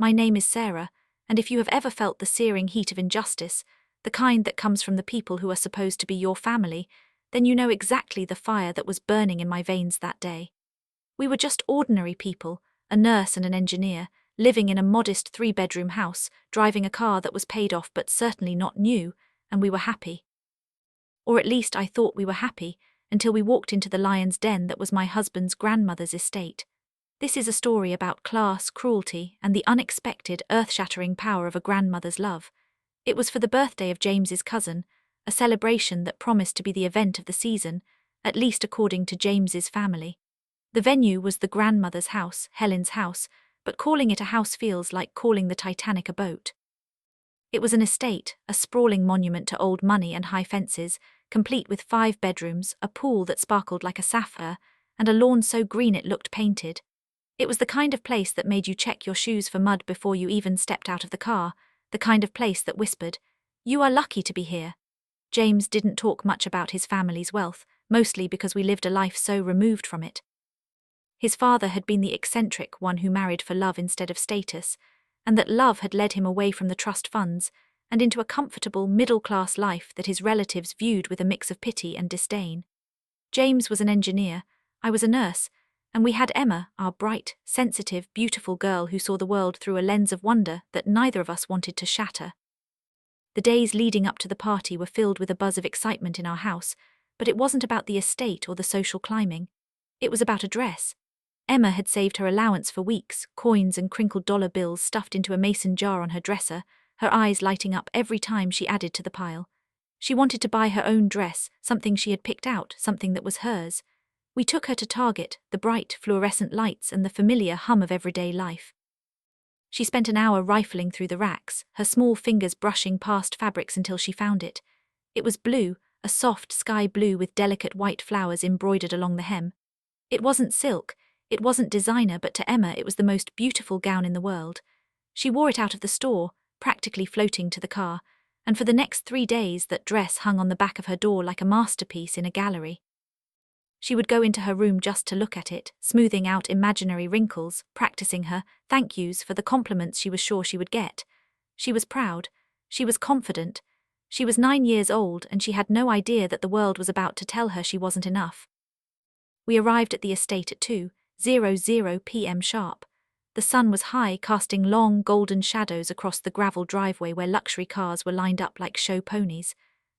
My name is Sarah, and if you have ever felt the searing heat of injustice, the kind that comes from the people who are supposed to be your family, then you know exactly the fire that was burning in my veins that day. We were just ordinary people, a nurse and an engineer, living in a modest 3-bedroom house, driving a car that was paid off but certainly not new, and we were happy. Or at least I thought we were happy, until we walked into the lion's den that was my husband's grandmother's estate. This is a story about class, cruelty, and the unexpected, earth-shattering power of a grandmother's love. It was for the birthday of James's cousin, a celebration that promised to be the event of the season, at least according to James's family. The venue was the grandmother's house, Helen's house, but calling it a house feels like calling the Titanic a boat. It was an estate, a sprawling monument to old money and high fences, complete with 5 bedrooms, a pool that sparkled like a sapphire, and a lawn so green it looked painted. It was the kind of place that made you check your shoes for mud before you even stepped out of the car, the kind of place that whispered, "You are lucky to be here." James didn't talk much about his family's wealth, mostly because we lived a life so removed from it. His father had been the eccentric one who married for love instead of status, and that love had led him away from the trust funds and into a comfortable middle-class life that his relatives viewed with a mix of pity and disdain. James was an engineer, I was a nurse, and we had Emma, our bright, sensitive, beautiful girl who saw the world through a lens of wonder that neither of us wanted to shatter. The days leading up to the party were filled with a buzz of excitement in our house, but it wasn't about the estate or the social climbing. It was about a dress. Emma had saved her allowance for weeks, coins and crinkled dollar bills stuffed into a mason jar on her dresser, her eyes lighting up every time she added to the pile. She wanted to buy her own dress, something she had picked out, something that was hers. We took her to Target, the bright, fluorescent lights and the familiar hum of everyday life. She spent an hour rifling through the racks, her small fingers brushing past fabrics until she found it. It was blue, a soft sky blue with delicate white flowers embroidered along the hem. It wasn't silk, it wasn't designer, but to Emma it was the most beautiful gown in the world. She wore it out of the store, practically floating to the car, and for the next 3 days that dress hung on the back of her door like a masterpiece in a gallery. She would go into her room just to look at it, smoothing out imaginary wrinkles, practicing her thank yous for the compliments she was sure she would get. She was proud. She was confident. She was 9 years old, and she had no idea that the world was about to tell her she wasn't enough. We arrived at the estate at 2:00 p.m. sharp. The sun was high, casting long, golden shadows across the gravel driveway where luxury cars were lined up like show ponies.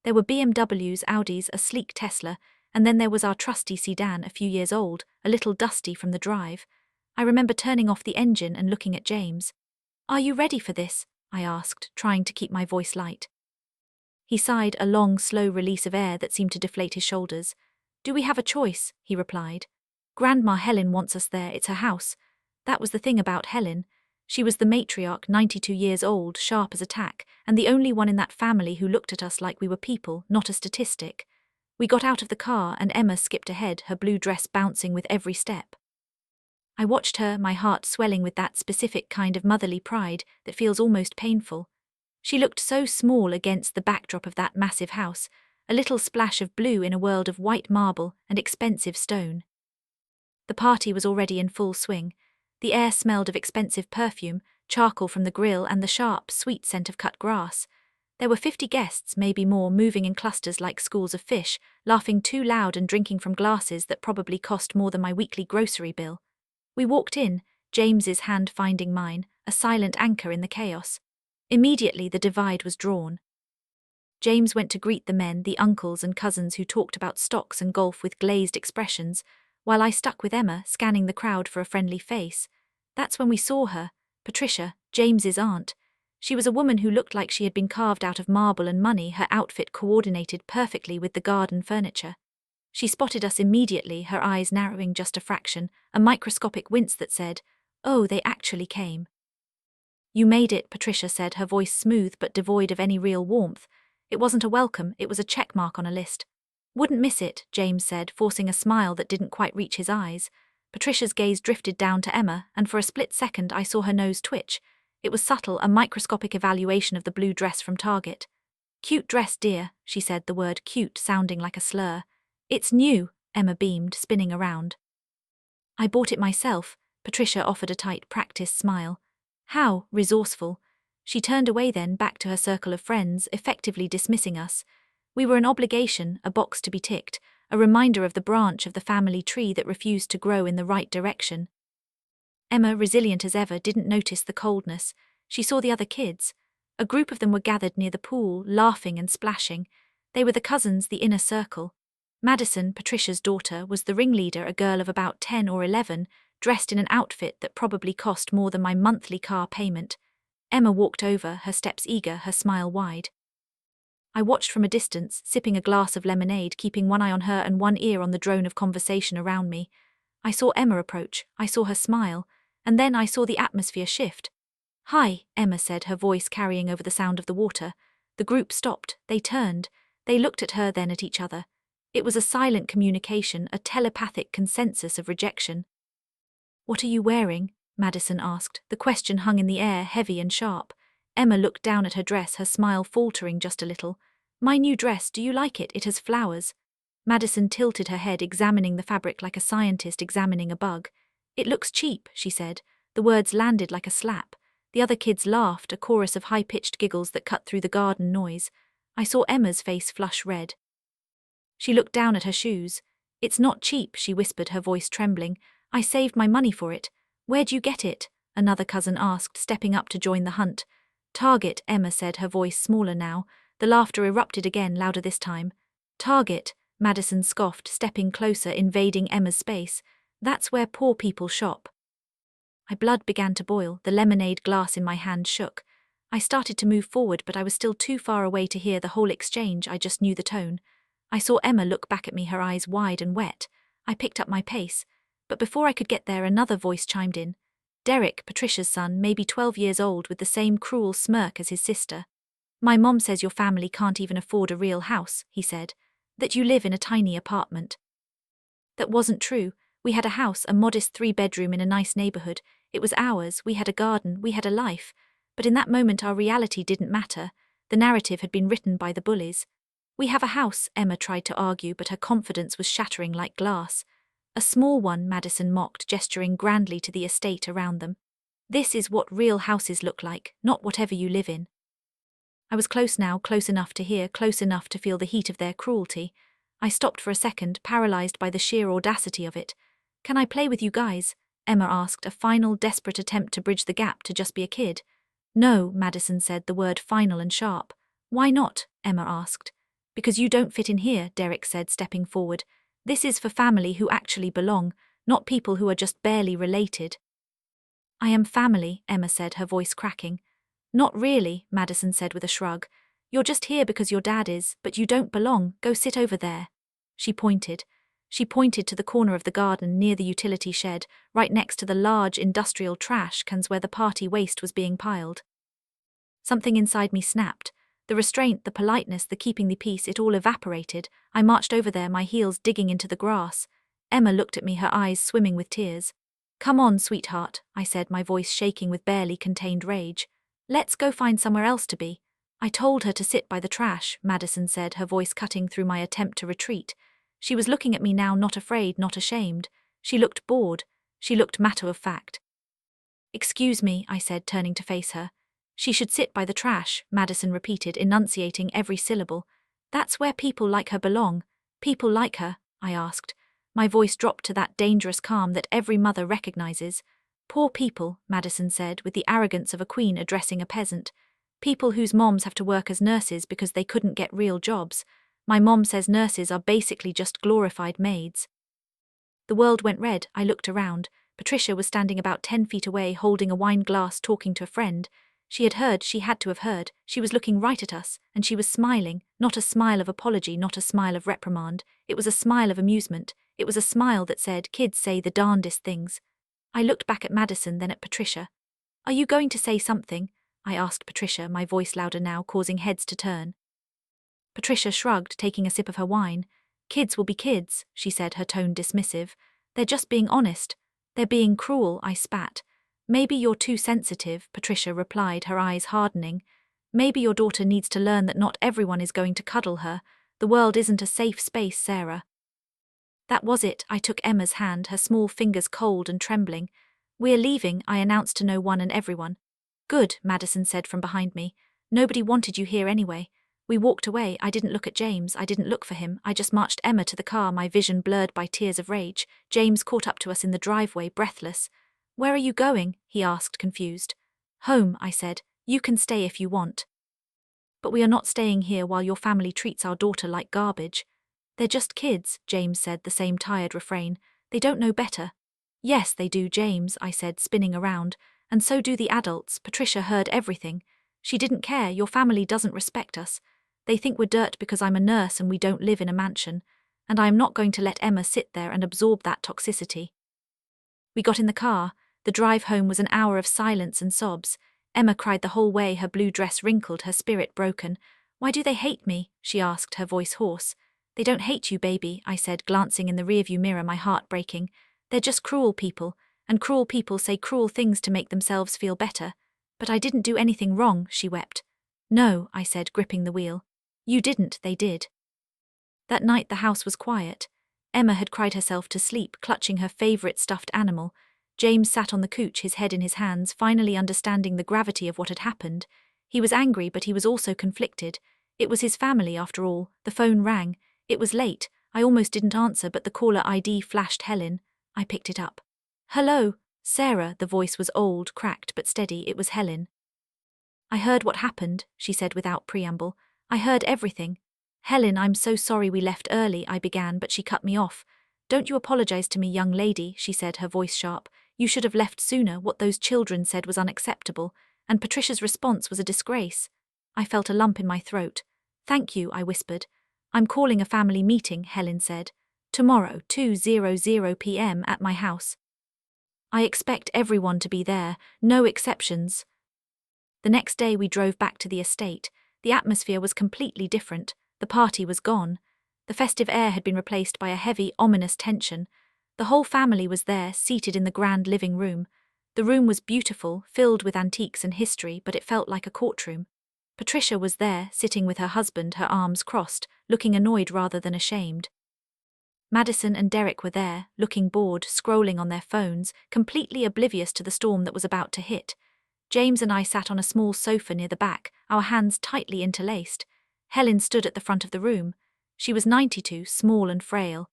There were BMWs, Audis, a sleek Tesla, and then there was our trusty sedan, a few years old, a little dusty from the drive. I remember turning off the engine and looking at James. "Are you ready for this?" I asked, trying to keep my voice light. He sighed, a long, slow release of air that seemed to deflate his shoulders. "Do we have a choice?" he replied. "Grandma Helen wants us there, it's her house." That was the thing about Helen. She was the matriarch, 92 years old, sharp as a tack, and the only one in that family who looked at us like we were people, not a statistic. We got out of the car and Emma skipped ahead, her blue dress bouncing with every step. I watched her, my heart swelling with that specific kind of motherly pride that feels almost painful. She looked so small against the backdrop of that massive house, a little splash of blue in a world of white marble and expensive stone. The party was already in full swing. The air smelled of expensive perfume, charcoal from the grill and the sharp, sweet scent of cut grass. There were 50 guests, maybe more, moving in clusters like schools of fish, laughing too loud and drinking from glasses that probably cost more than my weekly grocery bill. We walked in, James's hand finding mine, a silent anchor in the chaos. Immediately the divide was drawn. James went to greet the men, the uncles and cousins who talked about stocks and golf with glazed expressions, while I stuck with Emma, scanning the crowd for a friendly face. That's when we saw her, Patricia, James's aunt. She was a woman who looked like she had been carved out of marble and money, her outfit coordinated perfectly with the garden furniture. She spotted us immediately, her eyes narrowing just a fraction, a microscopic wince that said, "Oh, they actually came." "You made it," Patricia said, her voice smooth but devoid of any real warmth. It wasn't a welcome, it was a check mark on a list. "Wouldn't miss it," James said, forcing a smile that didn't quite reach his eyes. Patricia's gaze drifted down to Emma, and for a split second I saw her nose twitch. It was subtle, a microscopic evaluation of the blue dress from Target. "Cute dress, dear," she said, the word cute sounding like a slur. "It's new," Emma beamed, spinning around. "I bought it myself," Patricia offered a tight, practiced smile. How resourceful. She turned away then, back to her circle of friends, effectively dismissing us. We were an obligation, a box to be ticked, a reminder of the branch of the family tree that refused to grow in the right direction. Emma, resilient as ever, didn't notice the coldness. She saw the other kids. A group of them were gathered near the pool, laughing and splashing. They were the cousins, the inner circle. Madison, Patricia's daughter, was the ringleader, a girl of about 10 or 11, dressed in an outfit that probably cost more than my monthly car payment. Emma walked over, her steps eager, her smile wide. I watched from a distance, sipping a glass of lemonade, keeping one eye on her and one ear on the drone of conversation around me. I saw Emma approach, I saw her smile, and then I saw the atmosphere shift. "Hi," Emma said, her voice carrying over the sound of the water. The group stopped, they turned, they looked at her, then at each other. It was a silent communication, a telepathic consensus of rejection. "What are you wearing?" Madison asked. The question hung in the air, heavy and sharp. Emma looked down at her dress, her smile faltering just a little. "My new dress, do you like it? It has flowers." Madison tilted her head, examining the fabric like a scientist examining a bug. "It looks cheap," she said. The words landed like a slap. The other kids laughed, a chorus of high-pitched giggles that cut through the garden noise. I saw Emma's face flush red. She looked down at her shoes. "It's not cheap," she whispered, her voice trembling. "I saved my money for it." "Where'd you get it?" another cousin asked, stepping up to join the hunt. "Target," Emma said, her voice smaller now. The laughter erupted again, louder this time. "Target," Madison scoffed, stepping closer, invading Emma's space. "That's where poor people shop." My blood began to boil, the lemonade glass in my hand shook. I started to move forward, but I was still too far away to hear the whole exchange. I just knew the tone. I saw Emma look back at me, her eyes wide and wet. I picked up my pace. But before I could get there, another voice chimed in. Derek, Patricia's son, maybe 12 years old, with the same cruel smirk as his sister. "My mom says your family can't even afford a real house," he said. "That you live in a tiny apartment." That wasn't true. We had a house, a modest 3-bedroom in a nice neighborhood. It was ours, we had a garden, we had a life. But in that moment our reality didn't matter. The narrative had been written by the bullies. "We have a house," Emma tried to argue, but her confidence was shattering like glass. "A small one," Madison mocked, gesturing grandly to the estate around them. "This is what real houses look like, not whatever you live in." I was close now, close enough to hear, close enough to feel the heat of their cruelty. I stopped for a second, paralyzed by the sheer audacity of it. "Can I play with you guys?" Emma asked, a final, desperate attempt to bridge the gap to just be a kid. "No," Madison said, the word final and sharp. "Why not?" Emma asked. "Because you don't fit in here," Derek said, stepping forward. "This is for family who actually belong, not people who are just barely related." "I am family," Emma said, her voice cracking. "Not really," Madison said with a shrug. "You're just here because your dad is, but you don't belong. Go sit over there." She pointed. She pointed to the corner of the garden near the utility shed, right next to the large industrial trash cans where the party waste was being piled. Something inside me snapped. The restraint, the politeness, the keeping the peace, it all evaporated. I marched over there, my heels digging into the grass. Emma looked at me, her eyes swimming with tears. "Come on, sweetheart," I said, my voice shaking with barely contained rage. "Let's go find somewhere else to be." "I told her to sit by the trash," Madison said, her voice cutting through my attempt to retreat. She was looking at me now, not afraid, not ashamed. She looked bored. She looked matter-of-fact. "Excuse me," I said, turning to face her. "She should sit by the trash," Madison repeated, enunciating every syllable. "That's where people like her belong." "People like her?" I asked. My voice dropped to that dangerous calm that every mother recognizes. "Poor people," Madison said, with the arrogance of a queen addressing a peasant. "People whose moms have to work as nurses because they couldn't get real jobs. My mom says nurses are basically just glorified maids." The world went red. I looked around. Patricia was standing about 10 feet away, holding a wine glass, talking to a friend. She had heard, she had to have heard. She was looking right at us, and she was smiling, not a smile of apology, not a smile of reprimand. It was a smile of amusement. It was a smile that said, "Kids say the darndest things." I looked back at Madison, then at Patricia. "Are you going to say something?" I asked Patricia, my voice louder now, causing heads to turn. Patricia shrugged, taking a sip of her wine. "Kids will be kids," she said, her tone dismissive. "They're just being honest. They're being cruel," I spat. "Maybe you're too sensitive," Patricia replied, her eyes hardening. "Maybe your daughter needs to learn that not everyone is going to cuddle her. The world isn't a safe space, Sarah." That was it. I took Emma's hand, her small fingers cold and trembling. "We're leaving," I announced to no one and everyone. Good, Madison said from behind me. Nobody wanted you here anyway. We walked away. I didn't look at James. I didn't look for him. I just marched Emma to the car, my vision blurred by tears of rage. James caught up to us in the driveway, breathless. Where are you going? He asked, confused. Home, I said. You can stay if you want. But we are not staying here while your family treats our daughter like garbage. They're just kids, James said, the same tired refrain. They don't know better. Yes, they do, James, I said, spinning around. And so do the adults. Patricia heard everything. She didn't care. Your family doesn't respect us. They think we're dirt because I'm a nurse and we don't live in a mansion. And I am not going to let Emma sit there and absorb that toxicity. We got in the car. The drive home was an hour of silence and sobs. Emma cried the whole way, her blue dress wrinkled, her spirit broken. Why do they hate me? She asked, her voice hoarse. They don't hate you, baby, I said, glancing in the rearview mirror, my heart breaking. They're just cruel people, and cruel people say cruel things to make themselves feel better. But I didn't do anything wrong, she wept. No, I said, gripping the wheel. You didn't, they did. That night the house was quiet. Emma had cried herself to sleep, clutching her favorite stuffed animal. James sat on the couch, his head in his hands, finally understanding the gravity of what had happened. He was angry, but he was also conflicted. It was his family, after all. The phone rang. It was late. I almost didn't answer, but the caller ID flashed Helen. I picked it up. Hello, Sarah. The voice was old, cracked, but steady. It was Helen. I heard what happened, she said without preamble. I heard everything. Helen, I'm so sorry we left early, I began, but she cut me off. Don't you apologize to me, young lady, she said, her voice sharp. You should have left sooner. What those children said was unacceptable, and Patricia's response was a disgrace. I felt a lump in my throat. Thank you, I whispered. I'm calling a family meeting, Helen said. Tomorrow, 2:00 p.m. at my house. I expect everyone to be there, no exceptions. The next day we drove back to the estate. The atmosphere was completely different. The party was gone. The festive air had been replaced by a heavy, ominous tension. The whole family was there, seated in the grand living room. The room was beautiful, filled with antiques and history, but it felt like a courtroom. Patricia was there, sitting with her husband, her arms crossed, looking annoyed rather than ashamed. Madison and Derek were there, looking bored, scrolling on their phones, completely oblivious to the storm that was about to hit. James and I sat on a small sofa near the back, our hands tightly interlaced. Helen stood at the front of the room. She was 92, small and frail.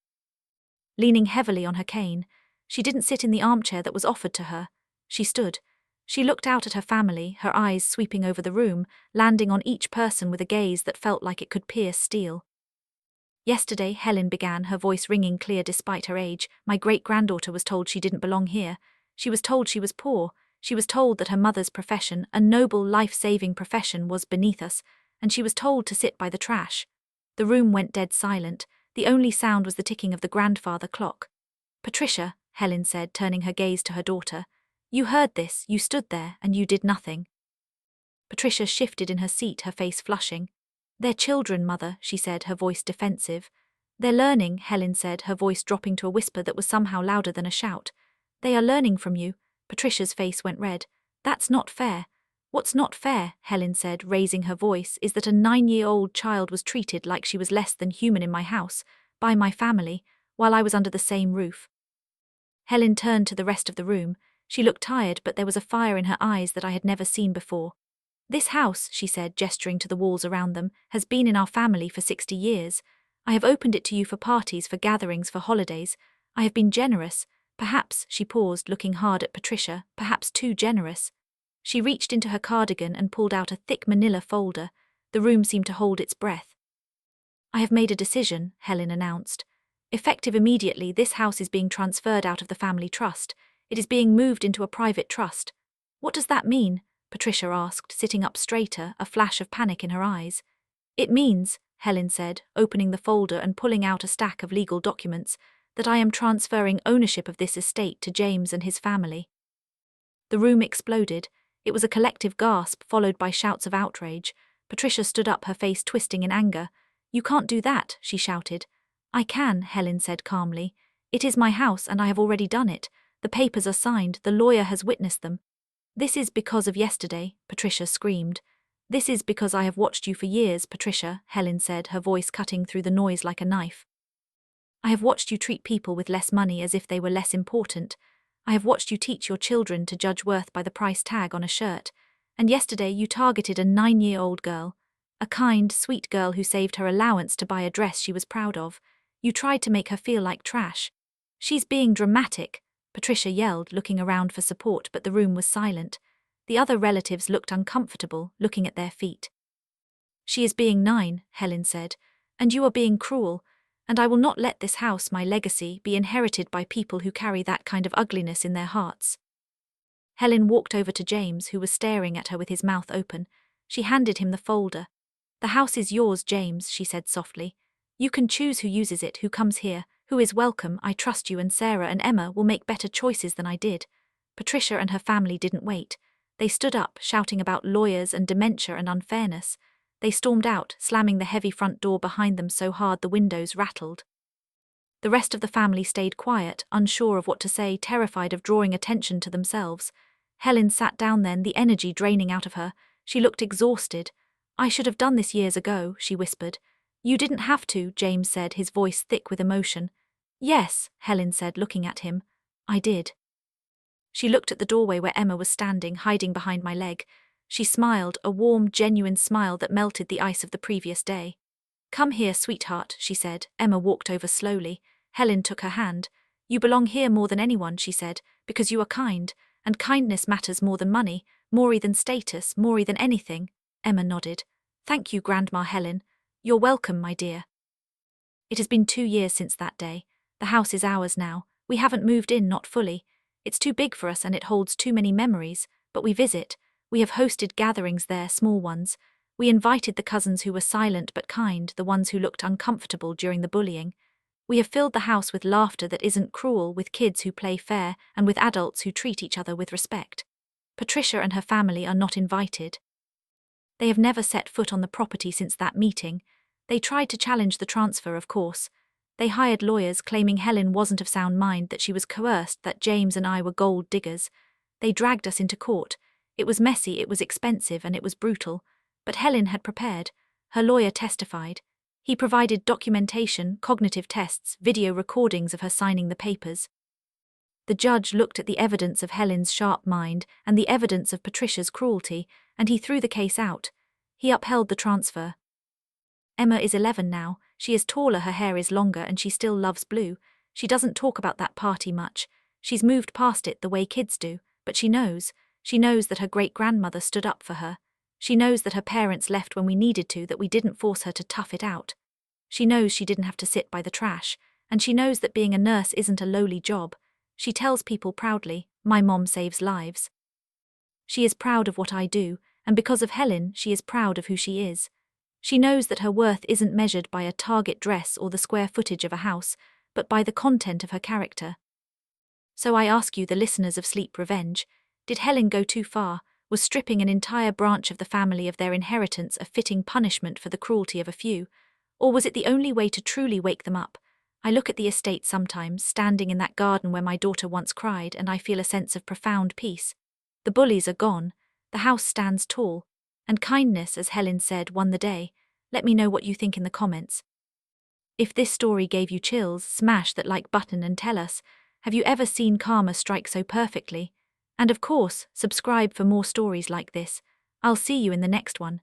Leaning heavily on her cane, she didn't sit in the armchair that was offered to her. She stood. She looked out at her family, her eyes sweeping over the room, landing on each person with a gaze that felt like it could pierce steel. Yesterday, Helen began, her voice ringing clear despite her age, my great-granddaughter was told she didn't belong here. She was told she was poor. She was told that her mother's profession, a noble, life-saving profession, was beneath us, and she was told to sit by the trash. The room went dead silent. The only sound was the ticking of the grandfather clock. Patricia, Helen said, turning her gaze to her daughter, you heard this, you stood there, and you did nothing. Patricia shifted in her seat, her face flushing. They're children, Mother, she said, her voice defensive. They're learning, Helen said, her voice dropping to a whisper that was somehow louder than a shout. They are learning from you. Patricia's face went red. That's not fair. What's not fair, Helen said, raising her voice, is that a 9-year-old child was treated like she was less than human in my house, by my family, while I was under the same roof. Helen turned to the rest of the room. She looked tired, but there was a fire in her eyes that I had never seen before. This house, she said, gesturing to the walls around them, has been in our family for 60 years. I have opened it to you for parties, for gatherings, for holidays. I have been generous. Perhaps, she paused, looking hard at Patricia, perhaps too generous. She reached into her cardigan and pulled out a thick manila folder. The room seemed to hold its breath. I have made a decision, Helen announced. Effective immediately, this house is being transferred out of the family trust. It is being moved into a private trust. What does that mean? Patricia asked, sitting up straighter, a flash of panic in her eyes. It means, Helen said, opening the folder and pulling out a stack of legal documents, that I am transferring ownership of this estate to James and his family. The room exploded. It was a collective gasp, followed by shouts of outrage. Patricia stood up, her face twisting in anger. You can't do that, she shouted. I can, Helen said calmly. It is my house and I have already done it. The papers are signed, the lawyer has witnessed them. This is because of yesterday, Patricia screamed. This is because I have watched you for years, Patricia, Helen said, her voice cutting through the noise like a knife. I have watched you treat people with less money as if they were less important. I have watched you teach your children to judge worth by the price tag on a shirt. And yesterday you targeted a 9-year-old girl, a kind, sweet girl who saved her allowance to buy a dress she was proud of. You tried to make her feel like trash. She's being dramatic, Patricia yelled, looking around for support, but the room was silent. The other relatives looked uncomfortable, looking at their feet. She is being 9, Helen said, and you are being cruel, and I will not let this house, my legacy, be inherited by people who carry that kind of ugliness in their hearts. Helen walked over to James, who was staring at her with his mouth open. She handed him the folder. The house is yours, James, she said softly. You can choose who uses it, who comes here, who is welcome. I trust you, and Sarah and Emma will make better choices than I did. Patricia and her family didn't wait. They stood up, shouting about lawyers and dementia and unfairness. They stormed out, slamming the heavy front door behind them so hard the windows rattled. The rest of the family stayed quiet, unsure of what to say, terrified of drawing attention to themselves. Helen sat down then, the energy draining out of her. She looked exhausted. I should have done this years ago, she whispered. You didn't have to, James said, his voice thick with emotion. Yes, Helen said, looking at him. I did. She looked at the doorway where Emma was standing, hiding behind my leg. She smiled, a warm, genuine smile that melted the ice of the previous day. Come here, sweetheart, she said. Emma walked over slowly. Helen took her hand. You belong here more than anyone, she said, because you are kind, and kindness matters more than money, more than status, more than anything. Emma nodded. Thank you, Grandma Helen. You're welcome, my dear. It has been 2 years since that day. The house is ours now. We haven't moved in, not fully. It's too big for us and it holds too many memories, but we visit. We have hosted gatherings there, small ones. We invited the cousins who were silent but kind, the ones who looked uncomfortable during the bullying. We have filled the house with laughter that isn't cruel, with kids who play fair, and with adults who treat each other with respect. Patricia and her family are not invited. They have never set foot on the property since that meeting. They tried to challenge the transfer, of course. They hired lawyers claiming Helen wasn't of sound mind, that she was coerced, that James and I were gold diggers. They dragged us into court. It was messy, it was expensive, and it was brutal. But Helen had prepared. Her lawyer testified. He provided documentation, cognitive tests, video recordings of her signing the papers. The judge looked at the evidence of Helen's sharp mind and the evidence of Patricia's cruelty, and he threw the case out. He upheld the transfer. Emma is 11 now. She is taller, her hair is longer, and she still loves blue. She doesn't talk about that party much. She's moved past it the way kids do, but she knows. She knows that her great-grandmother stood up for her. She knows that her parents left when we needed to, that we didn't force her to tough it out. She knows she didn't have to sit by the trash, and she knows that being a nurse isn't a lowly job. She tells people proudly, my mom saves lives. She is proud of what I do, and because of Helen, she is proud of who she is. She knows that her worth isn't measured by a Target dress or the square footage of a house, but by the content of her character. So I ask you, the listeners of Sleep Revenge, did Helen go too far? Was stripping an entire branch of the family of their inheritance a fitting punishment for the cruelty of a few? Or was it the only way to truly wake them up? I look at the estate sometimes, standing in that garden where my daughter once cried, and I feel a sense of profound peace. The bullies are gone, the house stands tall, and kindness, as Helen said, won the day. Let me know what you think in the comments. If this story gave you chills, smash that like button and tell us, have you ever seen karma strike so perfectly? And of course, subscribe for more stories like this. I'll see you in the next one.